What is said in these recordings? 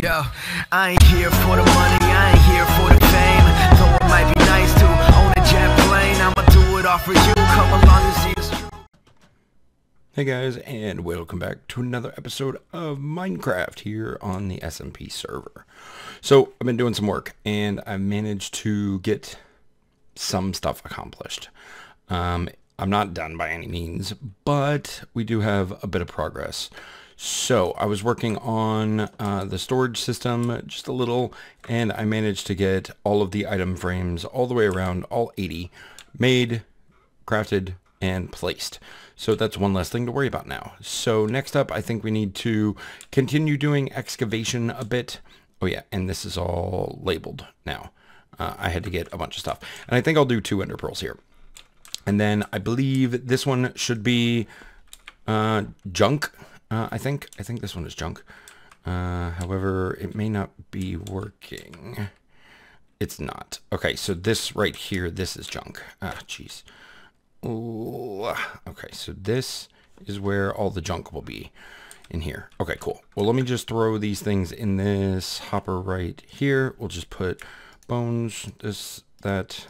Yo, I ain't here for the money, I ain't here for the fame. Though it might be nice to own a jet plane, I'ma do it all for you. Come along and see it's true. Hey guys, and welcome back to another episode of Minecraft here on the SMP server. So I've been doing some work and I managed to get some stuff accomplished. I'm not done by any means, but we do have a bit of progress. So I was working on the storage system just a little, and I managed to get all of the item frames all the way around, all 80, made, crafted, and placed. So that's one less thing to worry about now. So next up, I think we need to continue doing excavation a bit. Oh yeah, and this is all labeled now. I had to get a bunch of stuff. And I think I'll do 2 ender pearls here. And then I believe this one should be junk. I think this one is junk. However, it may not be working. It's not. Okay, so this right here, this is junk. Ah, jeez. Okay, so this is where all the junk will be in here. Okay, cool. Well, let me just throw these things in this hopper right here. We'll just put bones, this, that,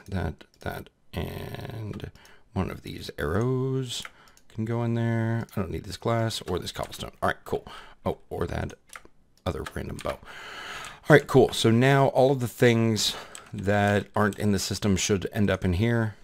and one of these arrows can go in there. I don't need this glass or this cobblestone. All right, cool. Oh, or that other random bow. All right, cool. So now all of the things that aren't in the system should end up in here.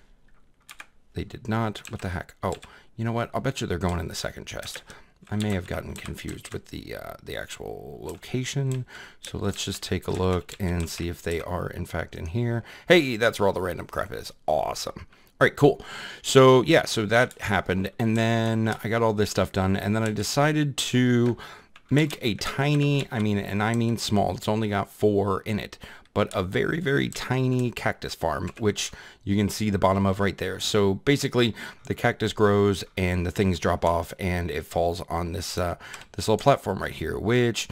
They did not. What the heck? Oh, you know what? I'll bet you they're going in the second chest. I may have gotten confused with the actual location. So let's just take a look and see if they are in fact in here. Hey, that's where all the random crap is. Awesome. All right, cool. So yeah, so that happened, and then I got all this stuff done, and then I decided to make a tiny, I mean small, it's only got 4 in it, but a very, very tiny cactus farm, which you can see the bottom of right there. So basically the cactus grows and the things drop off and it falls on this this little platform right here, which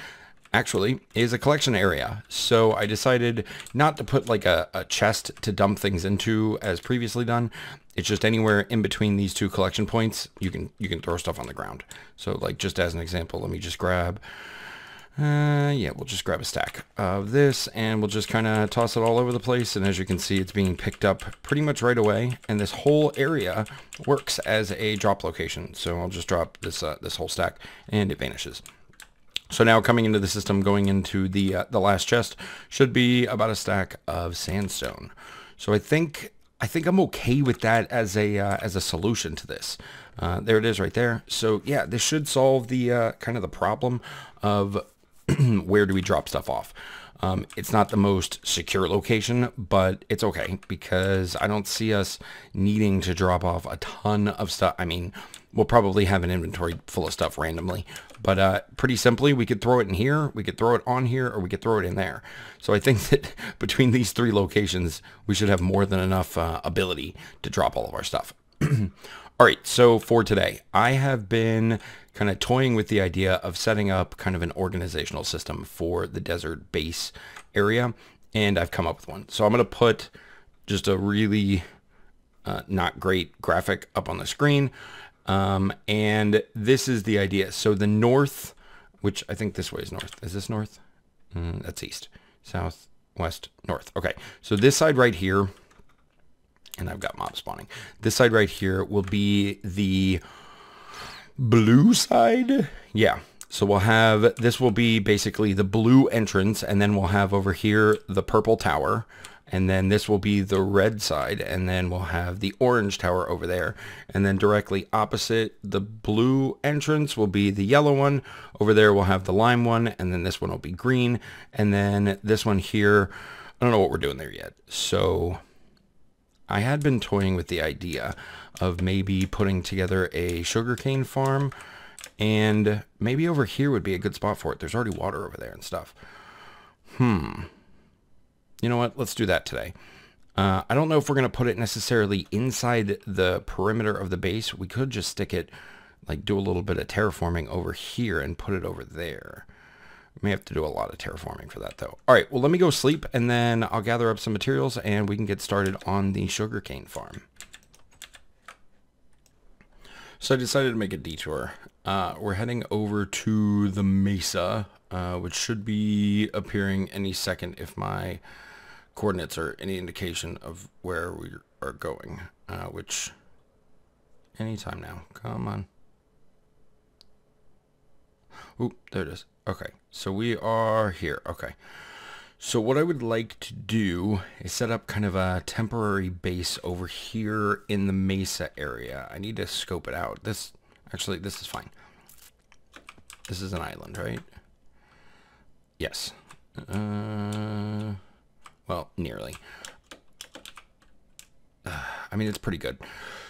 actually is a collection area. So I decided not to put like a chest to dump things into as previously done. It's just anywhere in between these 2 collection points, you can throw stuff on the ground. So like just as an example, let me just grab, yeah, we'll just grab a stack of this and we'll just kind of toss it all over the place. And as you can see, it's being picked up pretty much right away. And this whole area works as a drop location. So I'll just drop this, this whole stack and it vanishes. So now coming into the system, going into the last chest, should be about a stack of sandstone. So I think I'm okay with that as a solution to this. There it is right there. So yeah, this should solve the kind of the problem of where do we drop stuff off. It's not the most secure location, but it's okay because I don't see us needing to drop off a ton of stuff. I mean, we'll probably have an inventory full of stuff randomly, but pretty simply, we could throw it in here, we could throw it on here, or we could throw it in there. So I think that between these 3 locations, we should have more than enough ability to drop all of our stuff. All right, so for today, I have been kind of toying with the idea of setting up kind of an organizational system for the desert base area, and I've come up with one. So I'm going to put just a really not great graphic up on the screen, and this is the idea. So the north, which I think this way is north. Is this north? That's east. South, west, north. Okay, so this side right here, and I've got mob spawning. This side right here will be the blue side. Yeah. So we'll have, this will be basically the blue entrance, and then we'll have over here the purple tower, and then this will be the red side, and then we'll have the orange tower over there, and then directly opposite the blue entrance will be the yellow one. Over there we'll have the lime one, and then this one will be green, and then this one here, I don't know what we're doing there yet. So I had been toying with the idea of maybe putting together a sugarcane farm, and maybe over here would be a good spot for it. There's already water over there and stuff. You know what? Let's do that today. I don't know if we're going to put it necessarily inside the perimeter of the base. We could just stick it, like do a little bit of terraforming over here and put it over there. We may have to do a lot of terraforming for that though. All right, well, let me go sleep and then I'll gather up some materials and we can get started on the sugarcane farm. So I decided to make a detour. We're heading over to the mesa, which should be appearing any second if my coordinates are any indication of where we are going, which anytime now. Come on. Oop, there it is. Okay, so we are here. Okay. So what I would like to do is set up kind of a temporary base over here in the mesa area. I need to scope it out. This is fine. This is an island, right? Yes. Well, nearly. I mean, it's pretty good.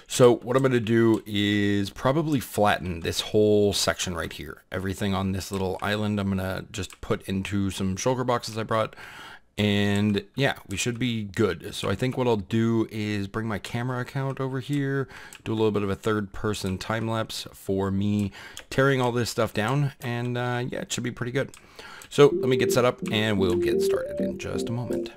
So what I'm going to do is probably flatten this whole section right here. Everything on this little island I'm going to just put into some shulker boxes I brought. And yeah, we should be good. So I think what I'll do is bring my camera account over here, do a little bit of a third person time lapse for me tearing all this stuff down. And yeah, it should be pretty good. So let me get set up and we'll get started in just a moment.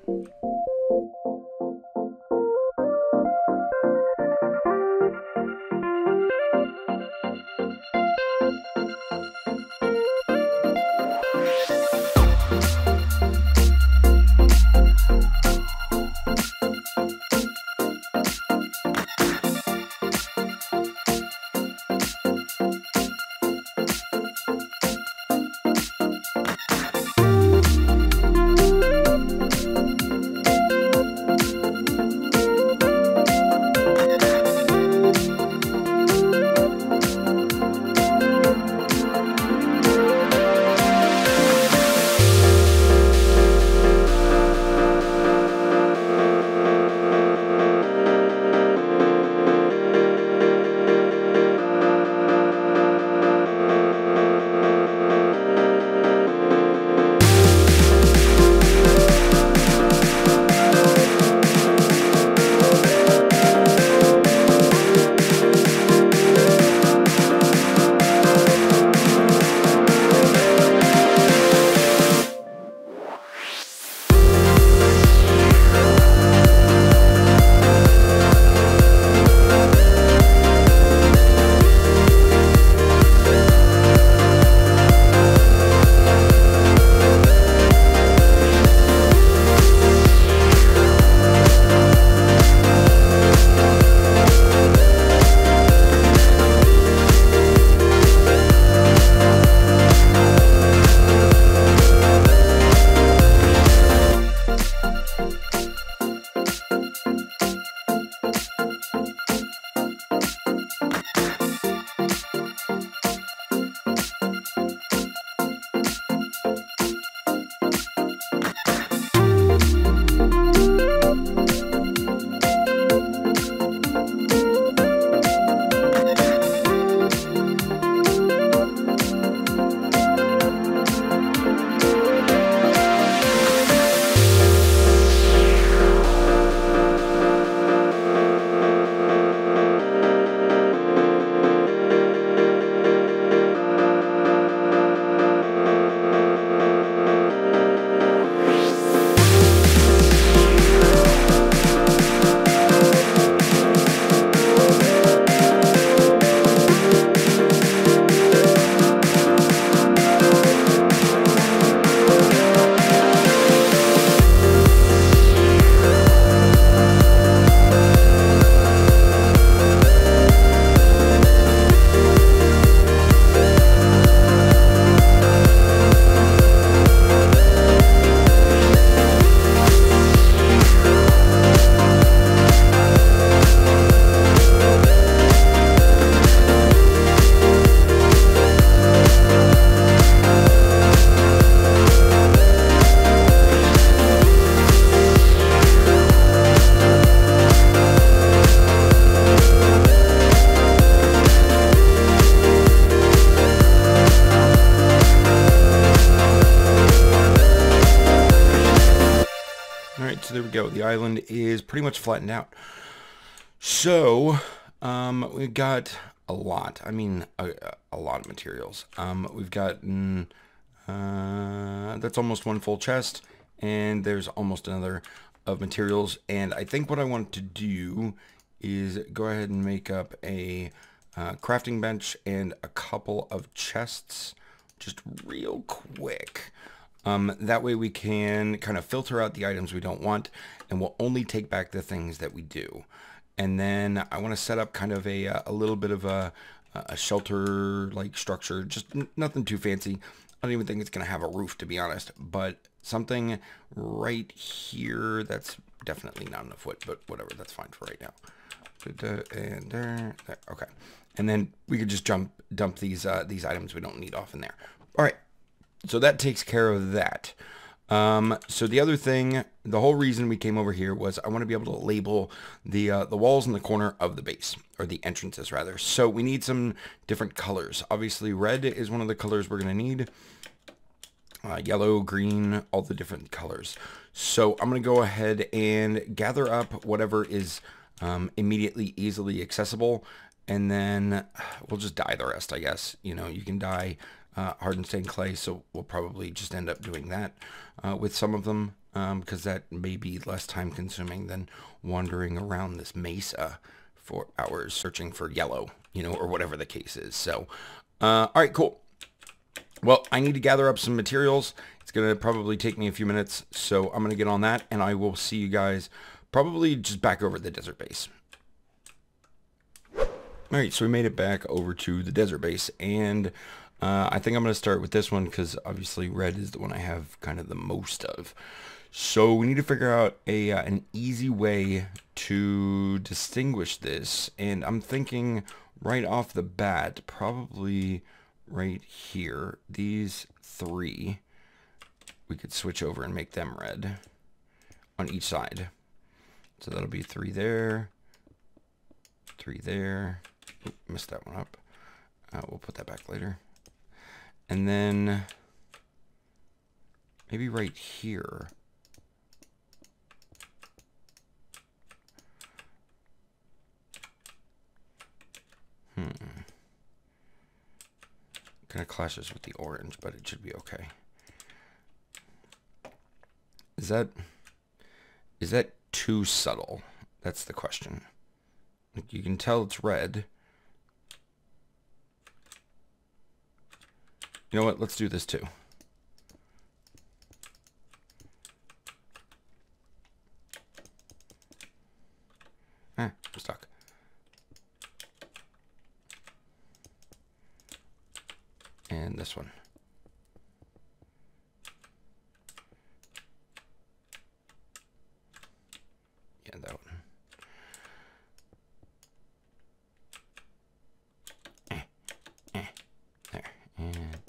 So there we go. The island is pretty much flattened out. So we got a lot. I mean, a lot of materials. We've gotten that's almost one full chest, and there's almost another of materials. And I think what I want to do is go ahead and make up a crafting bench and a couple of chests, just real quick. That way we can kind of filter out the items we don't want, and we'll only take back the things that we do. And then I want to set up kind of a little bit of a shelter-like structure, just nothing too fancy. I don't even think it's going to have a roof, to be honest, but something right here. That's definitely not enough wood, but whatever, that's fine for right now. And there, okay. And then we could just dump these items we don't need off in there. All right, so that takes care of that. So the other thing, the whole reason we came over here was I want to be able to label the walls in the corner of the base, or the entrances rather. So we need some different colors. Obviously red is one of the colors we're going to need. Yellow, green, all the different colors. So I'm going to go ahead and gather up whatever is immediately easily accessible, and then we'll just dye the rest, I guess. You know, you can dye hardened stained clay, so we'll probably just end up doing that with some of them, because that may be less time consuming than wandering around this mesa for hours searching for yellow, you know, or whatever the case is. So all right, cool. Well, I need to gather up some materials. It's going to probably take me a few minutes, so I'm going to get on that, and I will see you guys probably just back over at the desert base. All right, so we made it back over to the desert base, and I think I'm going to start with this one because obviously red is the one I have kind of the most of. So we need to figure out an easy way to distinguish this, and I'm thinking right off the bat, probably right here, these three, we could switch over and make them red on each side. So that'll be 3 there, 3 there. Oop, messed that one up. We'll put that back later. And then maybe right here. Kind of clashes with the orange, but it should be okay. Is that too subtle? That's the question. Like, you can tell it's red. You know what? Let's do this too. I'm stuck. And this one. Yeah, that one. There. And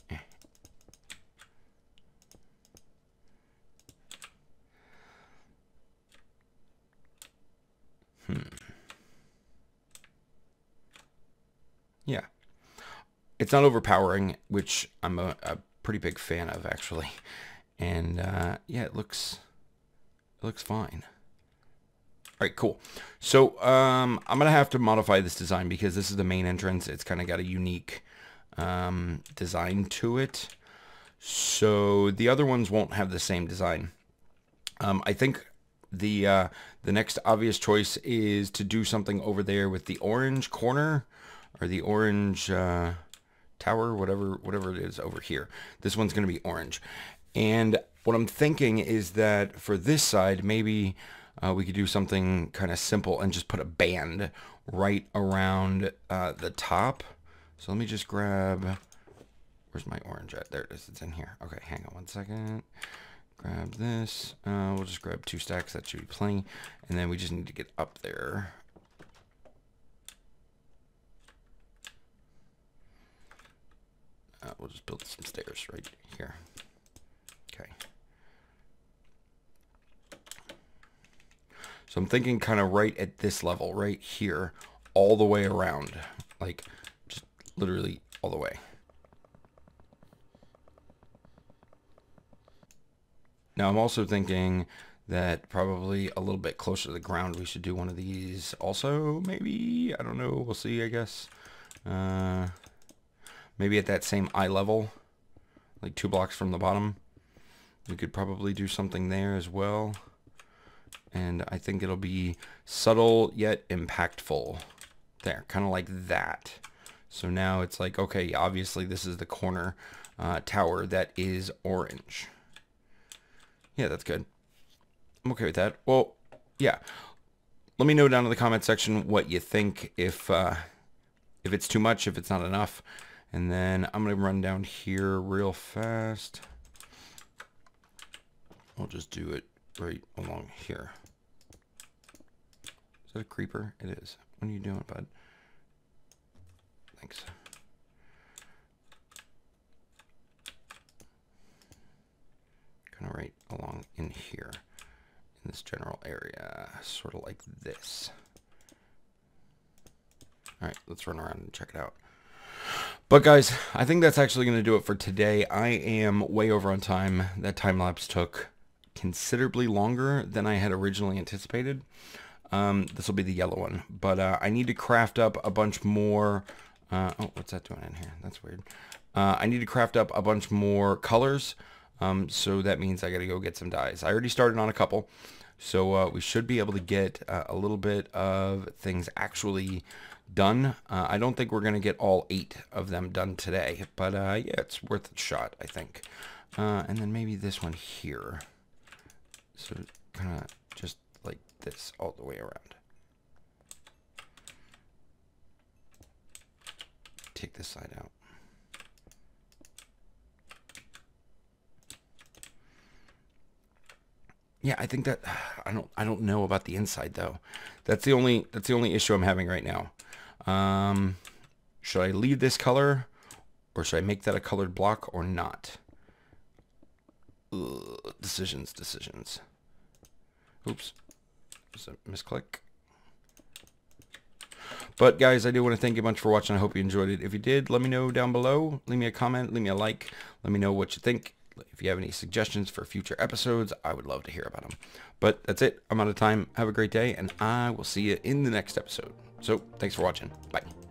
yeah. It's not overpowering, which I'm a pretty big fan of, actually. And yeah, it looks fine. All right, cool. So I'm gonna have to modify this design because this is the main entrance. It's kind of got a unique design to it. So the other ones won't have the same design. I think the next obvious choice is to do something over there with the orange corner, or the orange tower, whatever it is over here. This one's going to be orange. And what I'm thinking is that for this side, maybe we could do something kind of simple and just put a band right around the top. So let me just grab, where's my orange at? There it is, it's in here. Okay, hang on one second. Grab this. We'll just grab 2 stacks, that should be plenty. And then we just need to get up there. We'll just build some stairs right here. Okay. So I'm thinking kind of right at this level, right here, all the way around. Like, just literally all the way. Now I'm also thinking that probably a little bit closer to the ground we should do one of these also, maybe. I don't know. We'll see, I guess. Maybe at that same eye level, like 2 blocks from the bottom. We could probably do something there as well. And I think it'll be subtle yet impactful. There, kind of like that. So now it's like, okay, obviously this is the corner tower that is orange. Yeah, that's good. I'm okay with that. Well, yeah. Let me know down in the comment section what you think, if it's too much, if it's not enough. And then I'm going to run down here real fast. I'll just do it right along here. Is that a creeper? It is. What are you doing, bud? Thanks. Kind of right along in here, in this general area, sort of like this. All right, let's run around and check it out. But guys, I think that's actually going to do it for today. I am way over on time. That time lapse took considerably longer than I had originally anticipated. This will be the yellow one, but I need to craft up a bunch more. Oh, what's that doing in here? That's weird. I need to craft up a bunch more colors. So that means I got to go get some dyes. I already started on a couple, so we should be able to get a little bit of things actually done. I don't think we're going to get all 8 of them done today, but yeah, it's worth a shot, I think. And then maybe this one here. So kind of just like this all the way around. Take this side out. Yeah, I think that I don't know about the inside though. That's the only issue I'm having right now. Should I leave this color, or should I make that a colored block or not? Ugh, decisions. Oops, just a misclick. But guys, I do want to thank you a bunch for watching. I hope you enjoyed it. If you did, let me know down below. Leave me a comment, leave me a like. Let me know what you think. If you have any suggestions for future episodes, I would love to hear about them. But that's it. I'm out of time. Have a great day, and I will see you in the next episode. So, thanks for watching. Bye.